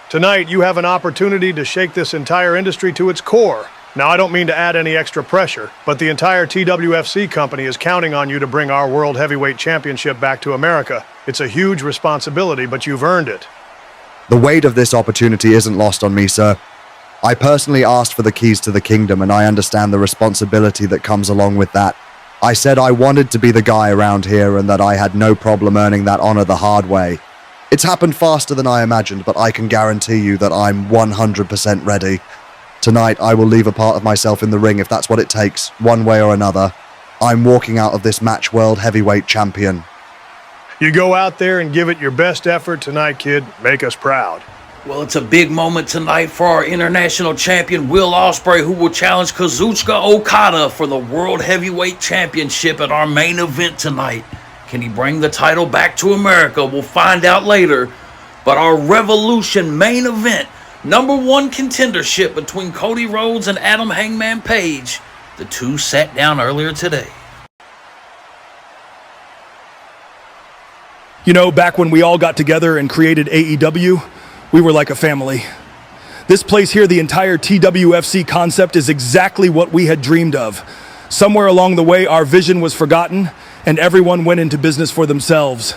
Tonight, you have an opportunity to shake this entire industry to its core. Now, I don't mean to add any extra pressure, but the entire TWFC company is counting on you to bring our World Heavyweight Championship back to America. It's a huge responsibility, but you've earned it. The weight of this opportunity isn't lost on me, sir. I personally asked for the keys to the kingdom, and I understand the responsibility that comes along with that. I said I wanted to be the guy around here and that I had no problem earning that honor the hard way. It's happened faster than I imagined, but I can guarantee you that I'm 100% ready. Tonight, I will leave a part of myself in the ring if that's what it takes, one way or another. I'm walking out of this match World Heavyweight Champion. You go out there and give it your best effort tonight, kid. Make us proud. Well, it's a big moment tonight for our international champion, Will Ospreay, who will challenge Kazuchika Okada for the World Heavyweight Championship at our main event tonight. Can he bring the title back to America? We'll find out later. But our Revolution main event, #1 contendership between Cody Rhodes and Adam Hangman Page. The two sat down earlier today. You know, back when we all got together and created AEW, we were like a family. This place here, the entire TWFC concept, is exactly what we had dreamed of. Somewhere along the way, our vision was forgotten, and everyone went into business for themselves.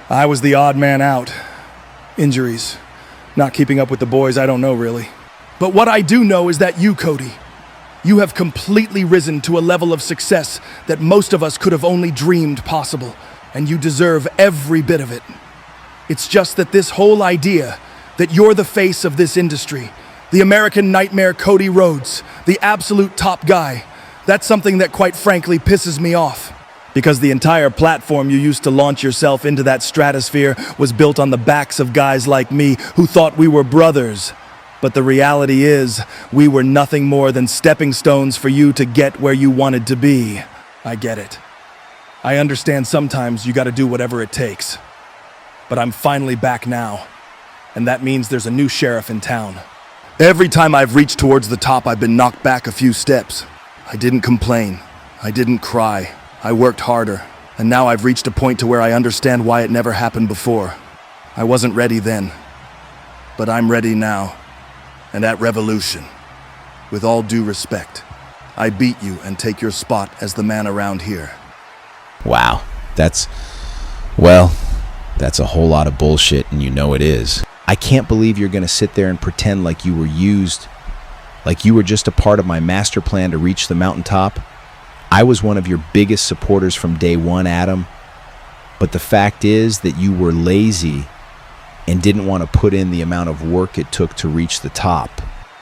I was the odd man out. Injuries. Not keeping up with the boys, I don't know really. But what I do know is that you, Cody, you have completely risen to a level of success that most of us could have only dreamed possible, and you deserve every bit of it. It's just that this whole idea that you're the face of this industry, the American Nightmare Cody Rhodes, the absolute top guy, that's something that quite frankly pisses me off. Because the entire platform you used to launch yourself into that stratosphere was built on the backs of guys like me who thought we were brothers. But the reality is, we were nothing more than stepping stones for you to get where you wanted to be. I get it. I understand sometimes you gotta do whatever it takes. But I'm finally back now. And that means there's a new sheriff in town. Every time I've reached towards the top, I've been knocked back a few steps. I didn't complain. I didn't cry. I worked harder. And now I've reached a point to where I understand why it never happened before. I wasn't ready then. But I'm ready now. And at Revolution, with all due respect, I beat you and take your spot as the man around here. Wow. That's a whole lot of bullshit, and you know it is. I can't believe you're going to sit there and pretend like you were used, like you were just a part of my master plan to reach the mountaintop. I was one of your biggest supporters from day one, Adam. But the fact is that you were lazy and didn't want to put in the amount of work it took to reach the top.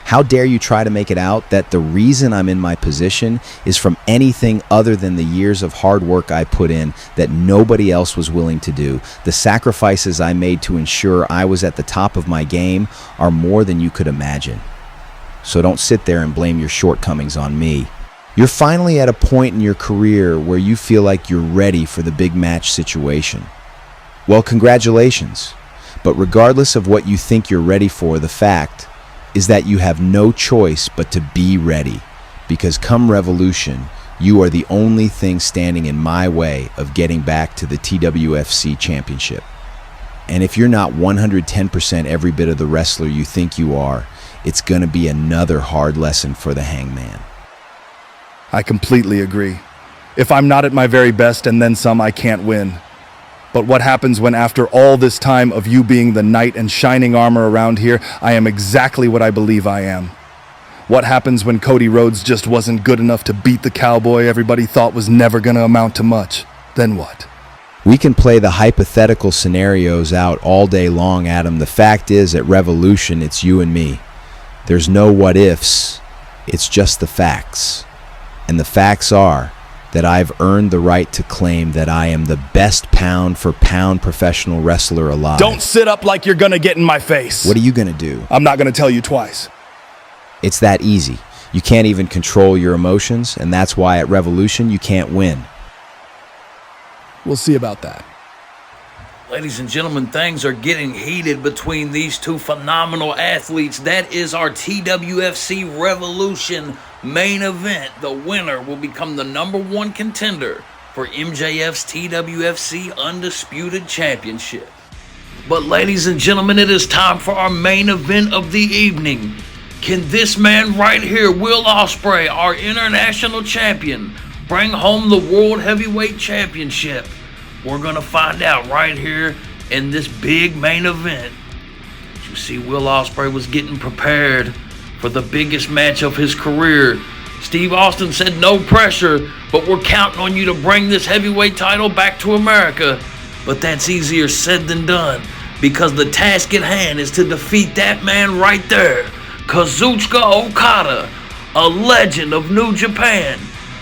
How dare you try to make it out that the reason I'm in my position is from anything other than the years of hard work I put in that nobody else was willing to do. The sacrifices I made to ensure I was at the top of my game are more than you could imagine. So don't sit there and blame your shortcomings on me. You're finally at a point in your career where you feel like you're ready for the big match situation. Well, congratulations. But regardless of what you think you're ready for, the fact is that you have no choice but to be ready. Because come Revolution, you are the only thing standing in my way of getting back to the TWFC Championship. And if you're not 110% every bit of the wrestler you think you are, it's going to be another hard lesson for the Hangman. I completely agree. If I'm not at my very best and then some, I can't win. But what happens when after all this time of you being the knight and shining armor around here, I am exactly what I believe I am? What happens when Cody Rhodes just wasn't good enough to beat the cowboy everybody thought was never gonna amount to much? Then what? We can play the hypothetical scenarios out all day long, Adam. The fact is, at Revolution, it's you and me. There's no what ifs, it's just the facts. And the facts are that I've earned the right to claim that I am the best pound-for-pound professional wrestler alive. Don't sit up like you're gonna get in my face. What are you gonna do? I'm not gonna tell you twice. It's that easy. You can't even control your emotions, and that's why at Revolution you can't win. We'll see about that. Ladies and gentlemen, things are getting heated between these two phenomenal athletes. That is our TWFC Revolution main event. The winner will become the #1 contender for MJF's TWFC Undisputed Championship. But ladies and gentlemen, it is time for our main event of the evening. Can this man right here, Will Ospreay, our international champion, bring home the World Heavyweight Championship? We're going to find out right here in this big main event. You see, Will Ospreay was getting prepared for the biggest match of his career. Steve Austin said no pressure, but we're counting on you to bring this heavyweight title back to America. But that's easier said than done, because the task at hand is to defeat that man right there, Kazuchika Okada, a legend of New Japan,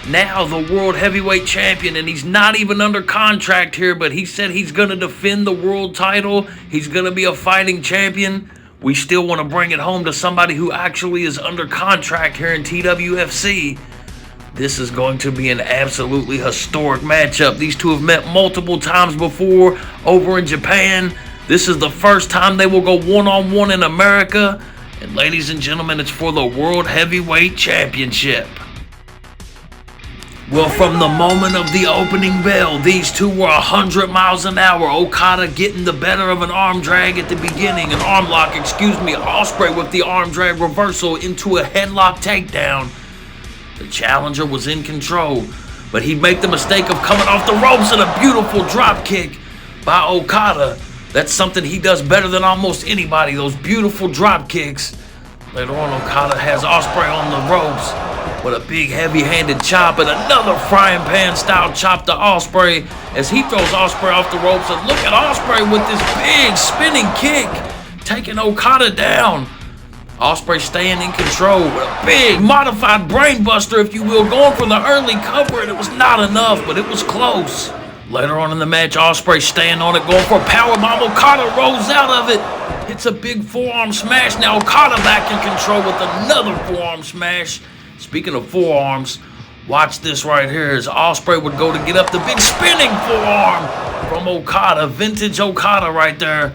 now the World Heavyweight Champion, and he's not even under contract here, but he said he's going to defend the world title. He's going to be a fighting champion. We still want to bring it home to somebody who actually is under contract here in TWFC. This is going to be an absolutely historic matchup. These two have met multiple times before over in Japan. This is the first time they will go one-on-one in America. And ladies and gentlemen, it's for the World Heavyweight Championship. Well, from the moment of the opening bell, these two were 100 miles an hour. Okada getting the better of an arm drag at the beginning, an arm lock, Ospreay with the arm drag reversal into a headlock takedown. The challenger was in control, but he'd make the mistake of coming off the ropes and a beautiful drop kick by Okada. That's something he does better than almost anybody, those beautiful drop kicks. Later on, Okada has Ospreay on the ropes with a big heavy-handed chop and another frying pan style chop to Ospreay as he throws Ospreay off the ropes. And look at Ospreay with this big spinning kick, taking Okada down. Ospreay staying in control with a big modified brainbuster, if you will, going for the early cover, and it was not enough, but it was close. Later on in the match, Ospreay staying on it, going for a powerbomb. Okada rolls out of it, hits a big forearm smash. Now Okada back in control with another forearm smash. Speaking of forearms, watch this right here as Ospreay would go to get up the big spinning forearm from Okada. Vintage Okada right there.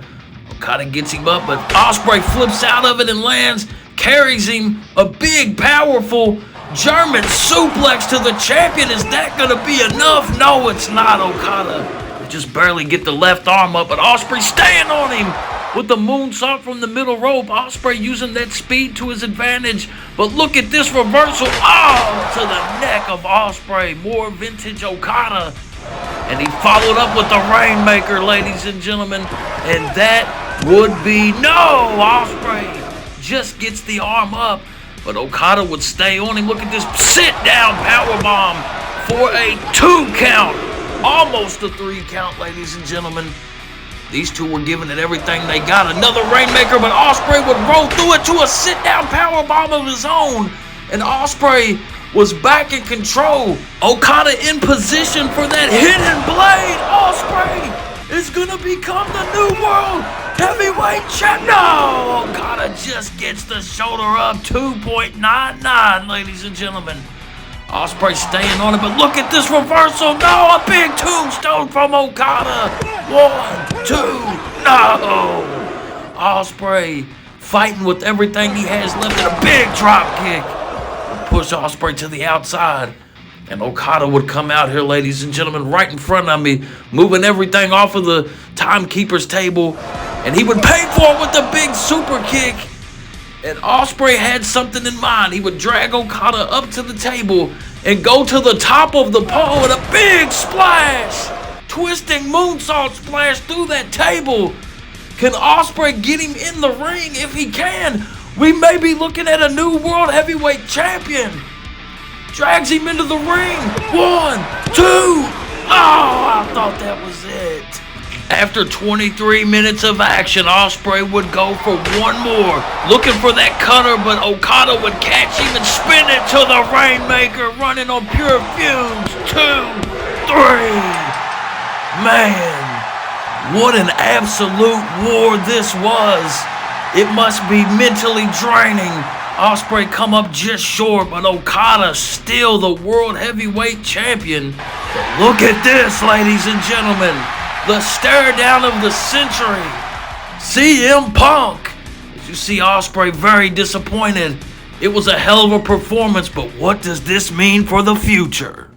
Okada gets him up, but Ospreay flips out of it and lands, carries him. A big, powerful German suplex to the champion. Is that going to be enough? No, it's not. Okada would just barely get the left arm up, but Ospreay staying on him with the moonsault from the middle rope. Ospreay using that speed to his advantage. But look at this reversal. Oh, to the neck of Ospreay. More vintage Okada. And he followed up with the Rainmaker, ladies and gentlemen. And that would be no. Ospreay just gets the arm up, but Okada would stay on him. Look at this sit-down powerbomb for a 2 count. Almost a 3 count, ladies and gentlemen. These two were giving it everything they got. Another Rainmaker, but Ospreay would roll through it to a sit-down powerbomb of his own. And Ospreay was back in control. Okada in position for that hidden blade. Ospreay is going to become the new World Heavyweight Champion. No! Okada just gets the shoulder up. 2.99, ladies and gentlemen. Ospreay staying on it, but look at this reversal. No, a big tombstone from Okada. 1, 2, no. Ospreay fighting with everything he has left and a big drop kick. Push Ospreay to the outside. And Okada would come out here, ladies and gentlemen, right in front of me, moving everything off of the timekeeper's table. And he would pay for it with a big super kick. And Ospreay had something in mind. He would drag Okada up to the table and go to the top of the pole with a big splash. Twisting moonsault splash through that table. Can Ospreay get him in the ring? If he can, we may be looking at a new World Heavyweight Champion. Drags him into the ring. 1, 2. Oh, I thought that was it. After 23 minutes of action, Ospreay would go for one more, looking for that cutter, but Okada would catch him and spin it to the Rainmaker, running on pure fumes. 2, 3. Man, what an absolute war this was. It must be mentally draining. Ospreay come up just short, but Okada still the World Heavyweight Champion. But look at this, ladies and gentlemen. The stare down of the century. CM Punk. As you see Ospreay very disappointed. It was a hell of a performance, but what does this mean for the future?